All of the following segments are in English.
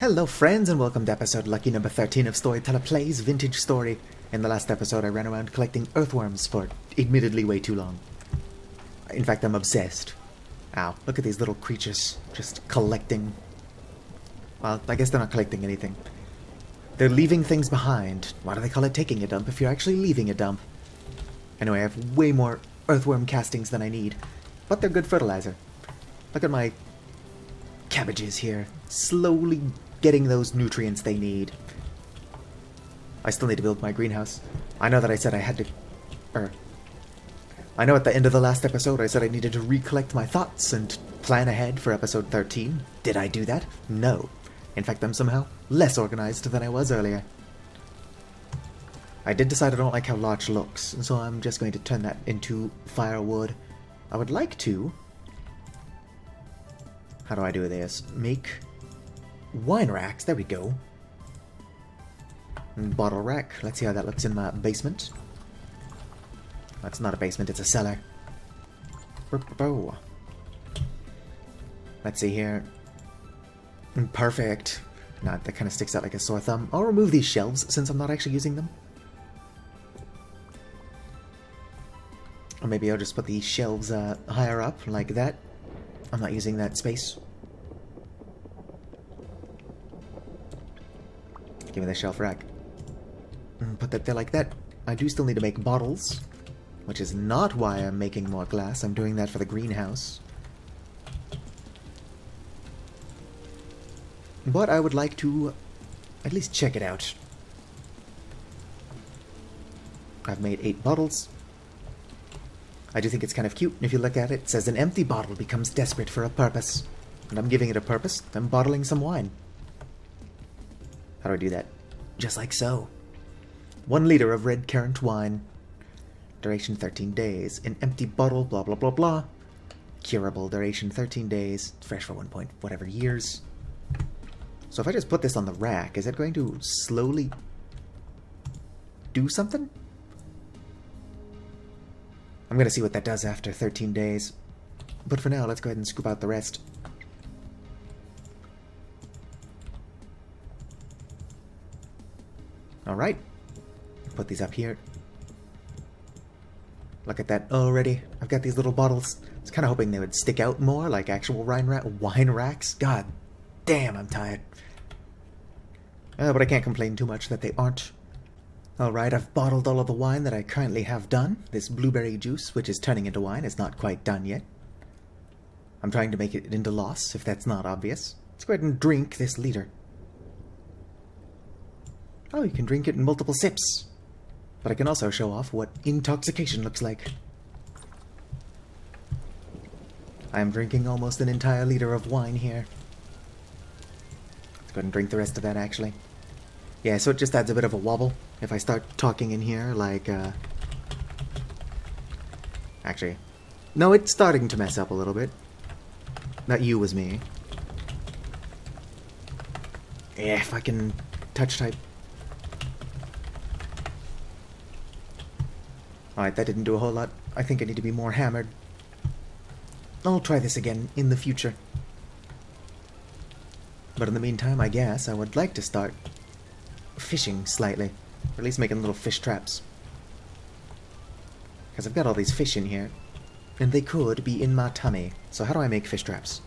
Hello friends and welcome to episode lucky number 13 of Storyteller Plays Vintage Story. In the last episode I ran around collecting earthworms for admittedly way too long. In fact, I'm obsessed. Ow, look at these little creatures just collecting. Well, I guess they're not collecting anything. They're leaving things behind. Why do they call it taking a dump if you're actually leaving a dump? Anyway, I have way more earthworm castings than I need, but they're good fertilizer. Look at my cabbages here, slowly getting those nutrients they need. I still need to build my greenhouse. I know that I said I had to... I know at the end of the last episode I said I needed to recollect my thoughts and plan ahead for episode 13. Did I do that? No. In fact, I'm somehow less organized than I was earlier. I did decide I don't like how larch looks, so I'm just going to turn that into firewood. I would like to... How do I do this? Make wine racks. There we go. And bottle rack. Let's see how that looks in my basement. That's not a basement, it's a cellar. Let's see here. Perfect. Nah, that kind of sticks out like a sore thumb. I'll remove these shelves since I'm not actually using them. Or maybe I'll just put these shelves higher up, like that. I'm not using that space. Give me the shelf rack. Put that there like that. I do still need to make bottles, which is not why I'm making more glass. I'm doing that for the greenhouse. But I would like to at least check it out. I've made 8 bottles. I do think it's kind of cute. If you look at it, it says an empty bottle becomes desperate for a purpose. And I'm giving it a purpose. I'm bottling some wine. How do I do that? Just like so. 1 liter of red currant wine. Duration 13 days. An empty bottle, blah blah blah blah. Curable, duration 13 days. Fresh for 1 point whatever years. So if I just put this on the rack, is it going to slowly do something? I'm going to see what that does after 13 days. But for now, let's go ahead and scoop out the rest. Alright. Put these up here. Look at that already. I've got these little bottles. I was kind of hoping they would stick out more like actual wine racks. God damn, I'm tired. But I can't complain too much that they aren't. Alright, I've bottled all of the wine that I currently have done. This blueberry juice, which is turning into wine, is not quite done yet. I'm trying to make it into loss, if that's not obvious. Let's go ahead and drink this liter. Oh, you can drink it in multiple sips. But I can also show off what intoxication looks like. I am drinking almost an entire liter of wine here. Let's go ahead and drink the rest of that, actually. Yeah, so it just adds a bit of a wobble if I start talking in here, like, Actually, no, it's starting to mess up a little bit. Not you, was me. Yeah, if I can touch type. Alright, that didn't do a whole lot. I think I need to be more hammered. I'll try this again in the future. But in the meantime, I guess I would like to start fishing slightly, or at least making little fish traps. Because I've got all these fish in here, and they could be in my tummy. So how do I make fish traps?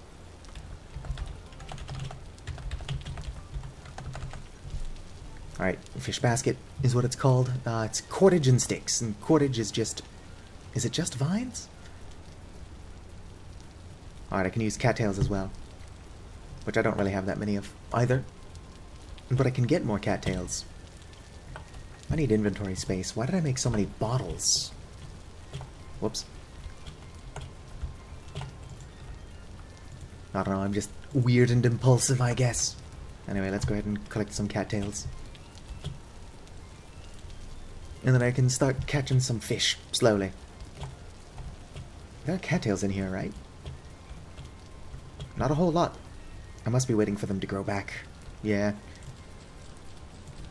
Alright, fish basket is what it's called. It's cordage and sticks, and cordage is just... Is it just vines? Alright, I can use cattails as well, which I don't really have that many of either. But I can get more cattails. I need inventory space. Why did I make so many bottles? Whoops. I don't know, I'm just weird and impulsive, I guess. Anyway, let's go ahead and collect some cattails. And then I can start catching some fish, slowly. There are cattails in here, right? Not a whole lot. I must be waiting for them to grow back. Yeah.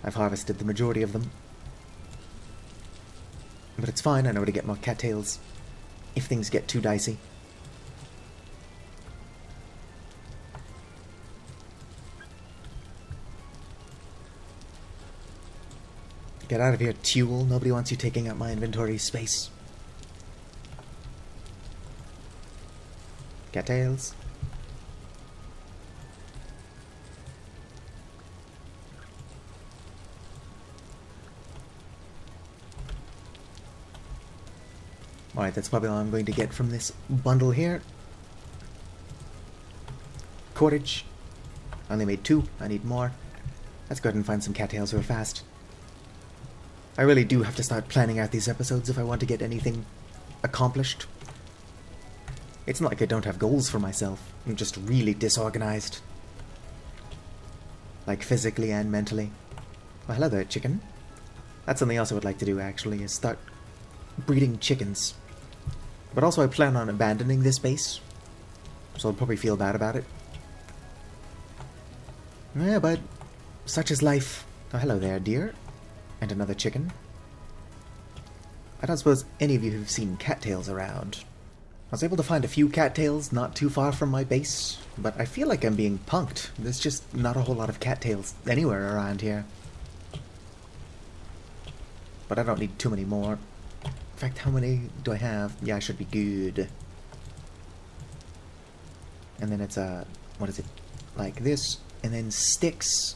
I've harvested the majority of them. But it's fine, I know to get more cattails if things get too dicey. Get out of here, Tuel. Nobody wants you taking up my inventory space. Cattails. Alright, that's probably all I'm going to get from this bundle here. Cordage. I only made 2. I need more. Let's go ahead and find some cattails real fast. I really do have to start planning out these episodes if I want to get anything accomplished. It's not like I don't have goals for myself. I'm just really disorganized. Like physically and mentally. Well, hello there, chicken. That's something else I would like to do, actually, is start breeding chickens. But also I plan on abandoning this base, so I'll probably feel bad about it. Yeah, but such is life. Oh, hello there, dear. And another chicken. I don't suppose any of you have seen cattails around. I was able to find a few cattails not too far from my base, but I feel like I'm being punked. There's just not a whole lot of cattails anywhere around here. But I don't need too many more. In fact, how many do I have? Yeah, I should be good. And then it's what is it? Like this, and then sticks.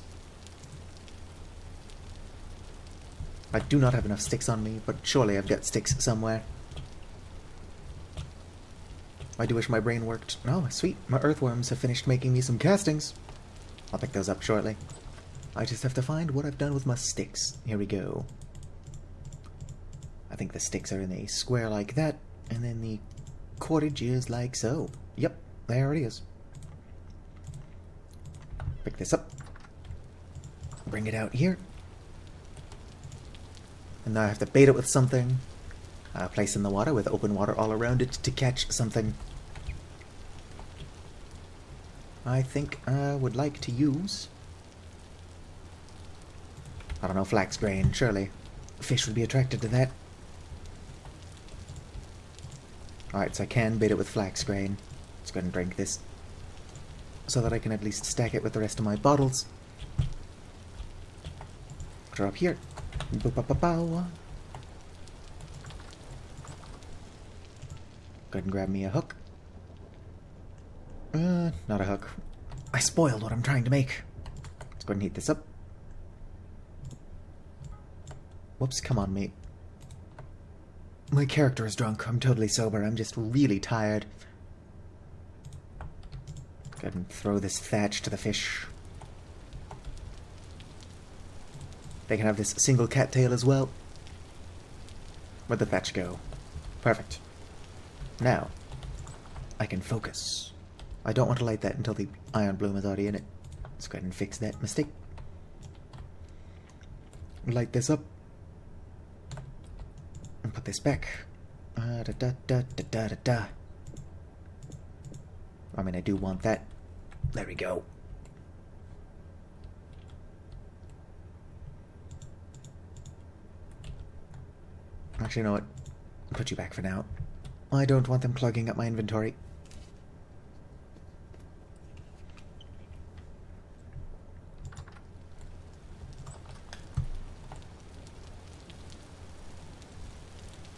I do not have enough sticks on me, but surely I've got sticks somewhere. I do wish my brain worked. Oh, sweet. My earthworms have finished making me some castings. I'll pick those up shortly. I just have to find what I've done with my sticks. Here we go. I think the sticks are in a square like that, and then the cordage is like so. Yep, there it is. Pick this up. Bring it out here. And now I have to bait it with something. Place in the water with open water all around it to catch something. I think I would like to use, I don't know, flax grain, surely. Fish would be attracted to that. Alright, so I can bait it with flax grain. Let's go ahead and drink this, so that I can at least stack it with the rest of my bottles. Drop here. Bow-bow-bow-bow. Go ahead and grab me a hook. Not a hook. I spoiled what I'm trying to make. Let's go ahead and heat this up. Whoops, come on, mate. My character is drunk. I'm totally sober. I'm just really tired. Go ahead and throw this thatch to the fish. They can have this single cattail as well. Where'd the thatch go? Perfect. Now, I can focus. I don't want to light that until the iron bloom is already in it. Let's go ahead and fix that mistake. Light this up. And put this back. I mean, I do want that. There we go. Actually, you know what? I'll put you back for now. I don't want them clogging up my inventory.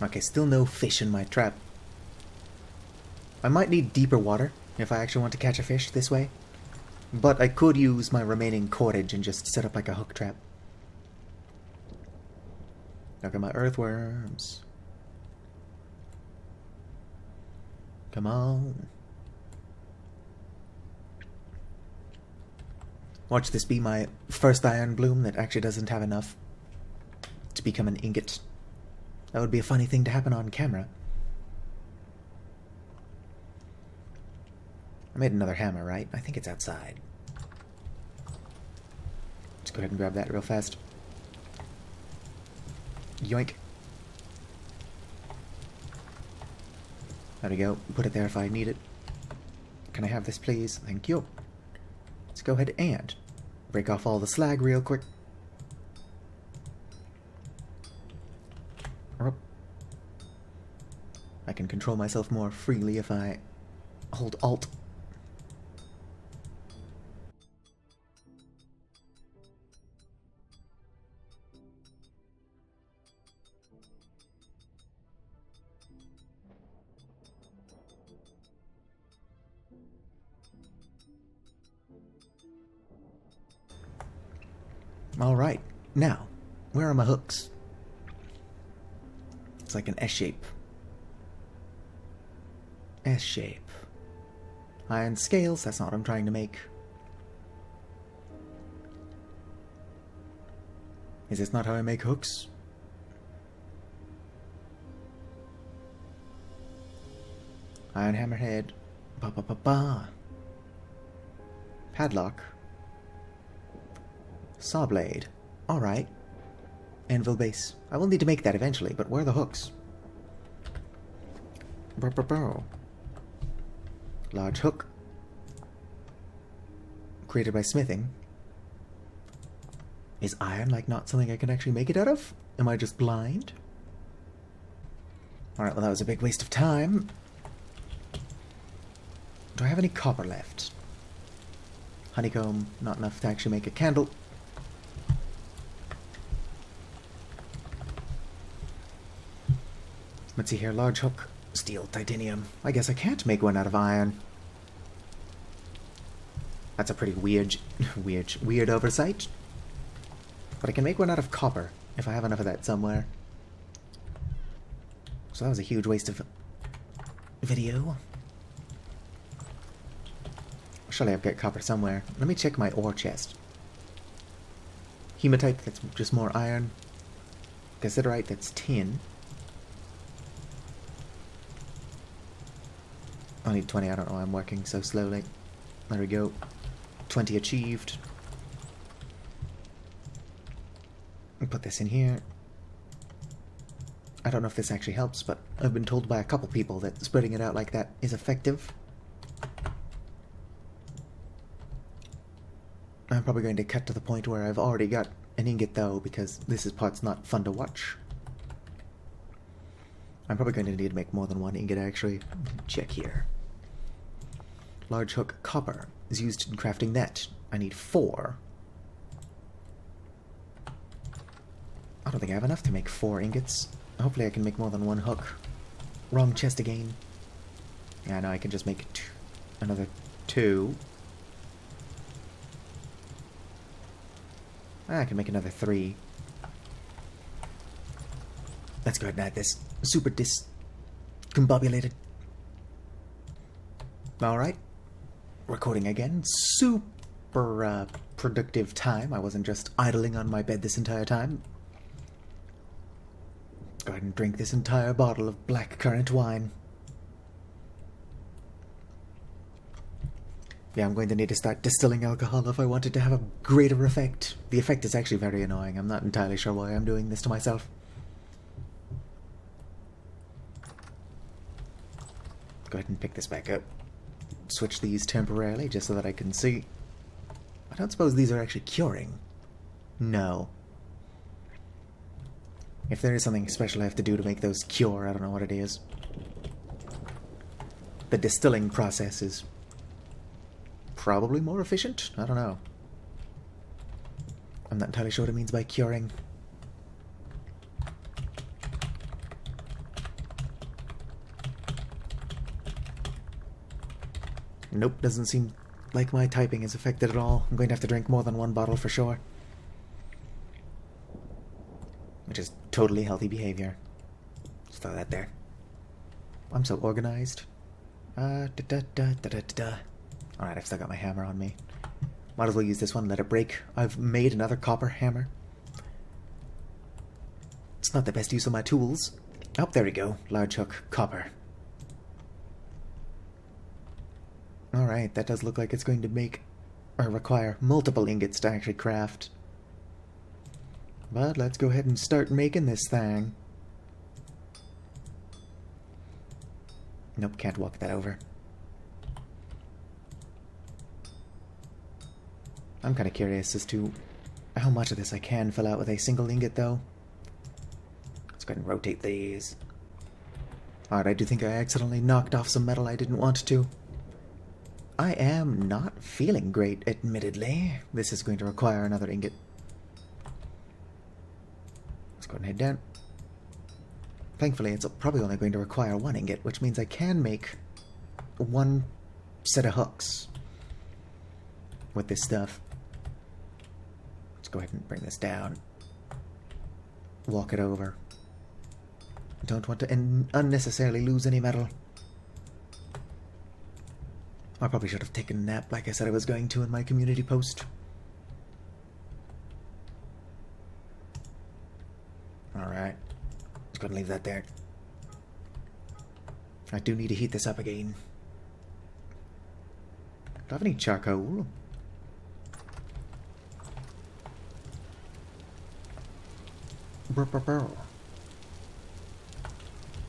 Okay, still no fish in my trap. I might need deeper water if I actually want to catch a fish this way. But I could use my remaining cordage and just set up like a hook trap. Look at my earthworms. Come on. Watch this be my first iron bloom that actually doesn't have enough to become an ingot. That would be a funny thing to happen on camera. I made another hammer, right? I think it's outside. Let's go ahead and grab that real fast. Yoink. There we go. Put it there if I need it. Can I have this, please? Thank you. Let's go ahead and break off all the slag real quick. I can control myself more freely if I hold Alt. Alright, now, where are my hooks? It's like an S shape. S shape. Iron scales, that's not what I'm trying to make. Is this not how I make hooks? Iron hammerhead. Ba ba ba ba. Padlock. Saw blade. Alright. Anvil base. I will need to make that eventually, but where are the hooks? Brr, brr, brr. Large hook. Created by smithing. Is iron like not something I can actually make it out of? Am I just blind? Alright, well that was a big waste of time. Do I have any copper left? Honeycomb, not enough to actually make a candle. Let's see here, large hook, steel, titanium. I guess I can't make one out of iron. That's a pretty weird oversight. But I can make one out of copper, if I have enough of that somewhere. So that was a huge waste of video. Surely I've got copper somewhere. Let me check my ore chest. Hematite, that's just more iron. Cassiterite, that's tin. I need 20, I don't know why I'm working so slowly. There we go. 20 achieved. I'll put this in here. I don't know if this actually helps, but I've been told by a couple people that spreading it out like that is effective. I'm probably going to cut to the point where I've already got an ingot though, because this part's not fun to watch. I'm probably going to need to make more than one ingot actually. Check here. Large hook copper is used in crafting net. I need 4. I don't think I have enough to make 4 ingots. Hopefully I can make more than 1 hook. Wrong chest again. Yeah, no, I can just make another 2. I can make another 3. Let's go ahead and add this. Super discombobulated. Alright. Recording again. Super productive time. I wasn't just idling on my bed this entire time. Let's go ahead and drink this entire bottle of blackcurrant wine. Yeah, I'm going to need to start distilling alcohol if I want it to have a greater effect. The effect is actually very annoying. I'm not entirely sure why I'm doing this to myself. Go ahead and pick this back up. Switch these temporarily just so that I can see. I don't suppose these are actually curing. No. If there is something special I have to do to make those cure, I don't know what it is. The distilling process is probably more efficient? I don't know. I'm not entirely sure what it means by curing. Nope, doesn't seem like my typing is affected at all. I'm going to have to drink more than 1 bottle for sure. Which is totally healthy behavior. Just throw that there. I'm so organized. Alright, I've still got my hammer on me. Might as well use this one, let it break. I've made another copper hammer. It's not the best use of my tools. Oh, there we go. Large hook, copper. Alright, that does look like it's going to make or require multiple ingots to actually craft. But let's go ahead and start making this thing. Nope, can't walk that over. I'm kind of curious as to how much of this I can fill out with a single ingot, though. Let's go ahead and rotate these. Alright, I do think I accidentally knocked off some metal I didn't want to. I am not feeling great, admittedly. This is going to require another ingot. Let's go ahead and head down. Thankfully, it's probably only going to require 1 ingot, which means I can make 1 set of hooks with this stuff. Let's go go ahead and bring this down. Walk it over. Don't want to unnecessarily lose any metal. I probably should have taken a nap like I said I was going to in my community post. Alright. Just gonna leave that there. I do need to heat this up again. Do I have any charcoal?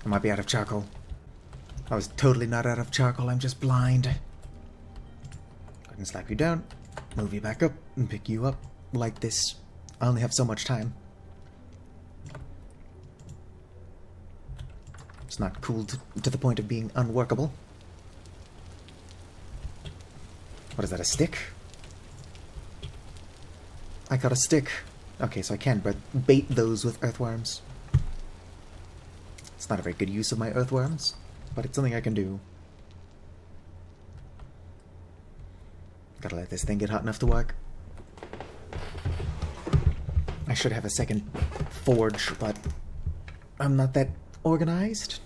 I might be out of charcoal. I was totally not out of charcoal, I'm just blind. Go ahead and slap you down, move you back up, and pick you up like this. I only have so much time. It's not cool to the point of being unworkable. What is that, a stick? I got a stick. Okay, so I can bait those with earthworms. It's not a very good use of my earthworms, but it's something I can do. Gotta let this thing get hot enough to work. I should have a second forge, but I'm not that organized,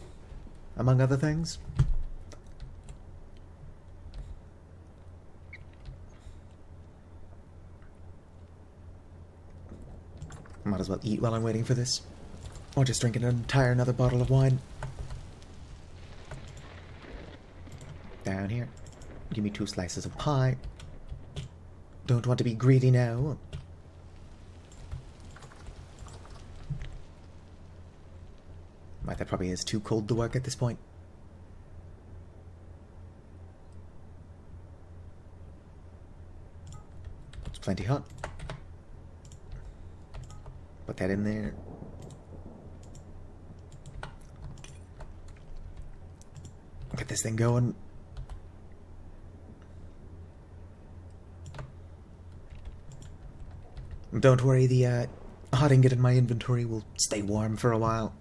among other things. Might as well eat while I'm waiting for this. Or just drink another bottle of wine. Down here. Give me 2 slices of pie. Don't want to be greedy now. That probably is too cold to work at this point. It's plenty hot. Put that in there. Get this thing going. Don't worry, the hot ingot in my inventory will stay warm for a while.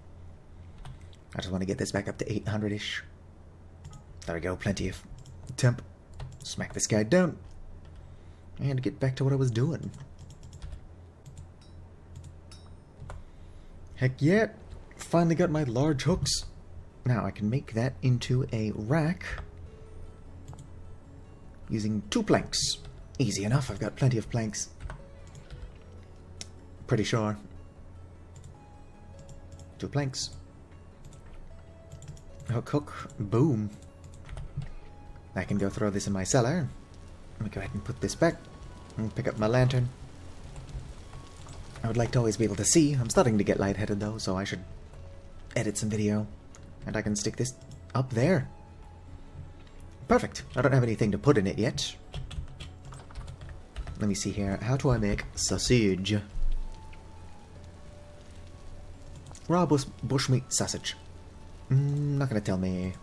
I just want to get this back up to 800-ish. There we go, plenty of temp. Smack this guy down. And get back to what I was doing. Heck yeah! Finally got my large hooks. Now I can make that into a rack. Using 2 planks. Easy enough, I've got plenty of planks. Pretty sure. 2 planks. Hook, boom. I can go throw this in my cellar. Let me go ahead and put this back. And pick up my lantern. I would like to always be able to see. I'm starting to get lightheaded though, so I should edit some video. And I can stick this up there. Perfect. I don't have anything to put in it yet. Let me see here. How do I make sausage? Raw bushmeat sausage. Not gonna tell me.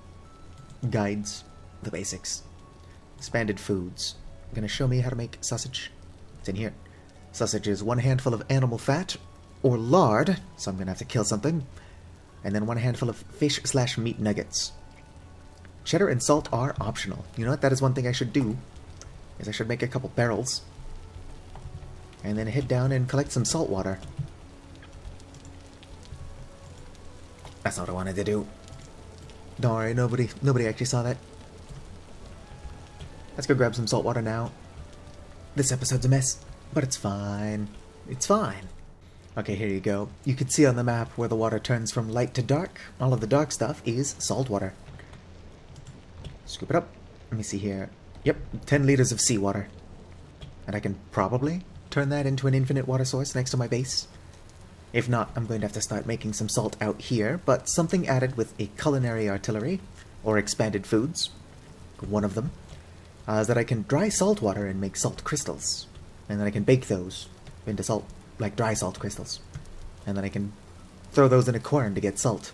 Guides. The basics. Expanded foods. Gonna show me how to make sausage. It's in here. Sausage is 1 handful of animal fat or lard, so I'm gonna have to kill something. And then 1 handful of fish/meat nuggets. Cheddar and salt are optional. You know what? That is one thing I should do. Is I should make a couple barrels. And then head down and collect some salt water. That's not what I wanted to do. Don't worry, nobody actually saw that. Let's go grab some salt water now. This episode's a mess, but it's fine. It's fine. Okay, here you go. You can see on the map where the water turns from light to dark. All of the dark stuff is salt water. Scoop it up. Let me see here. Yep, 10 liters of seawater. And I can probably turn that into an infinite water source next to my base. If not, I'm going to have to start making some salt out here, but something added with a culinary artillery, or expanded foods, one of them, is that I can dry salt water and make salt crystals. And then I can bake those into salt, like dry salt crystals. And then I can throw those in a quern to get salt.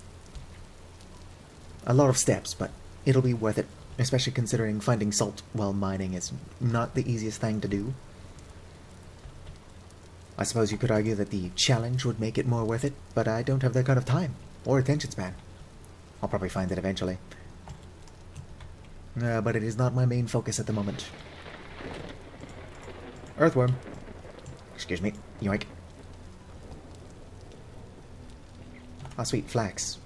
A lot of steps, but it'll be worth it, especially considering finding salt while mining is not the easiest thing to do. I suppose you could argue that the challenge would make it more worth it, but I don't have that kind of time, or attention span. I'll probably find it eventually. But it is not my main focus at the moment. Earthworm. Excuse me. Yoink. Oh, sweet. Flax.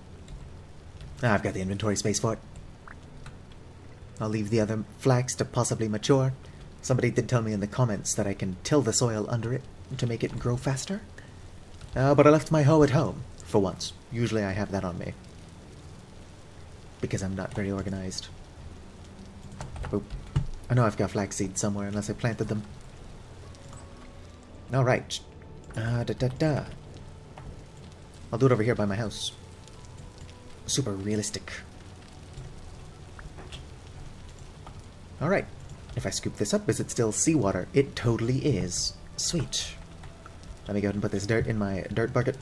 Ah, I've got the inventory space for it. I'll leave the other flax to possibly mature. Somebody did tell me in the comments that I can till the soil under it to make it grow faster. But I left my hoe at home, for once. Usually I have that on me. Because I'm not very organized. Oop. I know I've got flax seeds somewhere, unless I planted them. Alright. I'll do it over here by my house. Super realistic. Alright. If I scoop this up, is it still seawater? It totally is. Sweet. Let me go ahead and put this dirt in my dirt bucket.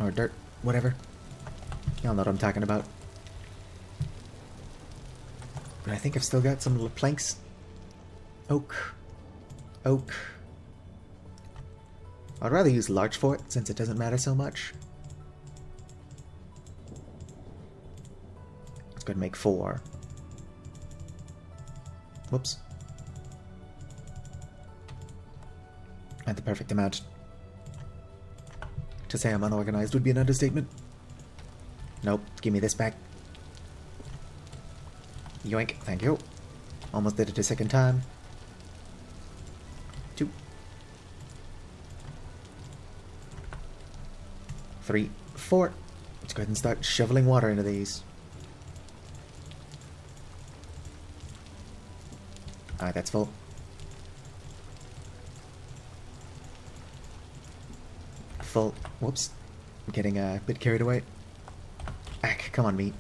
Or dirt, whatever. Y'all know what I'm talking about. But I think I've still got some little planks. Oak. Oak. I'd rather use larch for it, since it doesn't matter so much. Let's go ahead and make 4. Whoops. At the perfect amount. To say I'm unorganized would be an understatement. Nope, give me this back. Yoink, thank you. Almost did it a second time. 2. 3, 4. Let's go ahead and start shoveling water into these. Alright, that's full. Full. Whoops. I'm getting a bit carried away. Ack, come on, meat.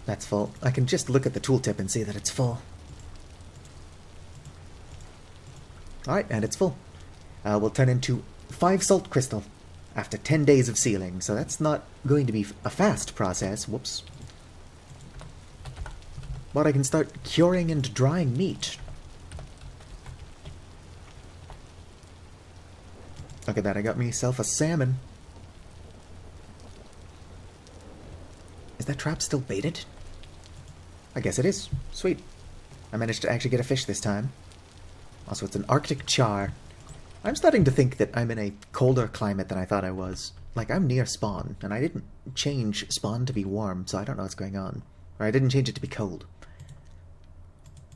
That's full. I can just look at the tooltip and see that it's full. Alright, and it's full. Will turn into 5 salt crystal after 10 days of sealing, so that's not going to be a fast process. Whoops. But I can start curing and drying meat. Look at that, I got myself a salmon. Is that trap still baited? I guess it is. Sweet. I managed to actually get a fish this time. Also, it's an Arctic char. I'm starting to think that I'm in a colder climate than I thought I was. Like, I'm near spawn, and I didn't change spawn to be warm, so I don't know what's going on. Or I didn't change it to be cold.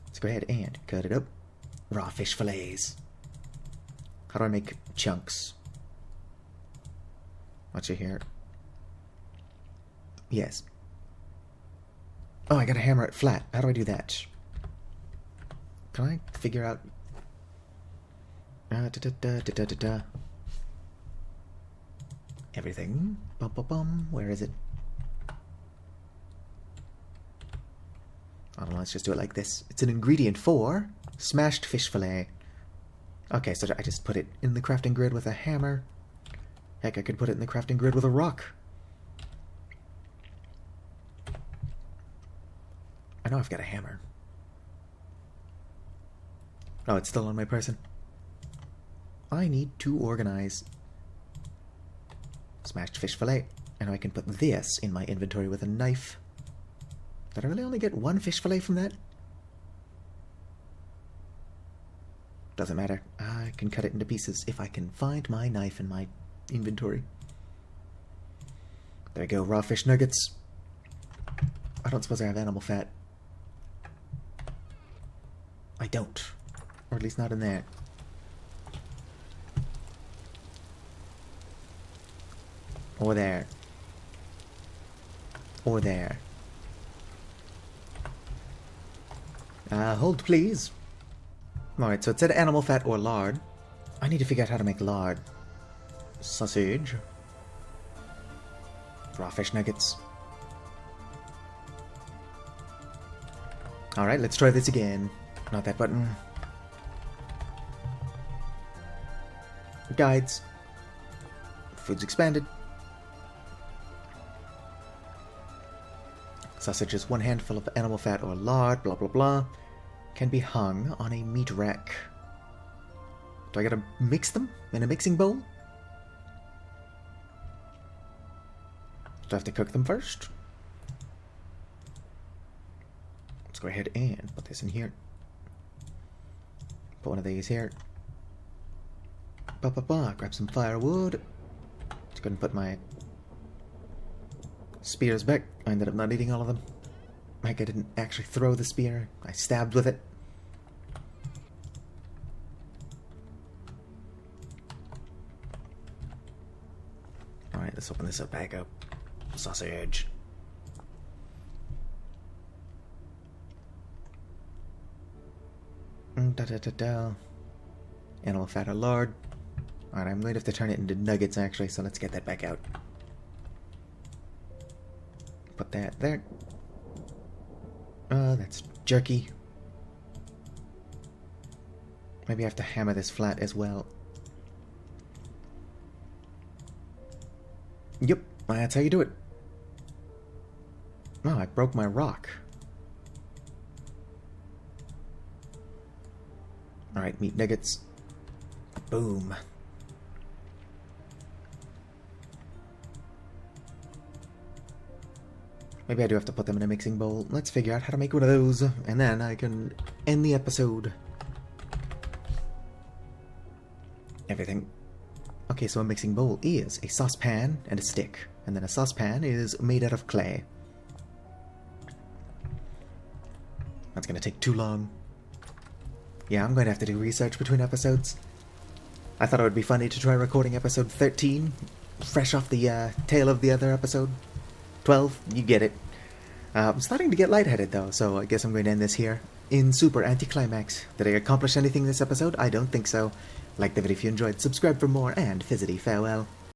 Let's go ahead and cut it up. Raw fish fillets. How do I make chunks? What's your here? Yes. Oh, I gotta hammer it flat. How do I do that? Can I figure out... Everything. Bum, bum, bum. Where is it? I don't know, let's just do it like this. It's an ingredient for smashed fish fillet. Okay, so I just put it in the crafting grid with a hammer. Heck, I could put it in the crafting grid with a rock. I know I've got a hammer. Oh, it's still on my person. I need to organize smashed fish fillet. And I can put this in my inventory with a knife. Did I really only get 1 fish fillet from that? Doesn't matter. I can cut it into pieces if I can find my knife in my inventory. There we go, raw fish nuggets. I don't suppose I have animal fat. I don't. Or at least not in there. Or there. Or there. Hold please. Alright, so it said animal fat or lard. I need to figure out how to make lard. Sausage. Raw fish nuggets. Alright, let's try this again. Not that button. Guides. Food's expanded. Sausage is 1 handful of animal fat or lard, blah blah blah. Can be hung on a meat rack. Do I gotta mix them in a mixing bowl? Do I have to cook them first? Let's go ahead and put this in here. Put one of these here. Grab some firewood. Just go and put my spears back. I ended up not eating all of them. Like, I didn't actually throw the spear. I stabbed with it. Alright, let's open this up back up. Sausage. Animal fat or lard. Alright, I'm going to have to turn it into nuggets actually, so let's get that back out. Put that there. That's jerky. Maybe I have to hammer this flat as well. Yep, that's how you do it. Oh, I broke my rock. Alright, meat nuggets. Boom. Maybe I do have to put them in a mixing bowl. Let's figure out how to make one of those, and then I can end the episode. Everything. Okay, so a mixing bowl is a saucepan and a stick. And then a saucepan is made out of clay. That's gonna take too long. Yeah, I'm going to have to do research between episodes. I thought it would be funny to try recording episode 13, fresh off the tail of the other episode. 12, you get it. I'm starting to get lightheaded though, so I guess I'm going to end this here. In super anticlimax. Did I accomplish anything this episode? I don't think so. Like the video if you enjoyed, subscribe for more, and fizzity farewell.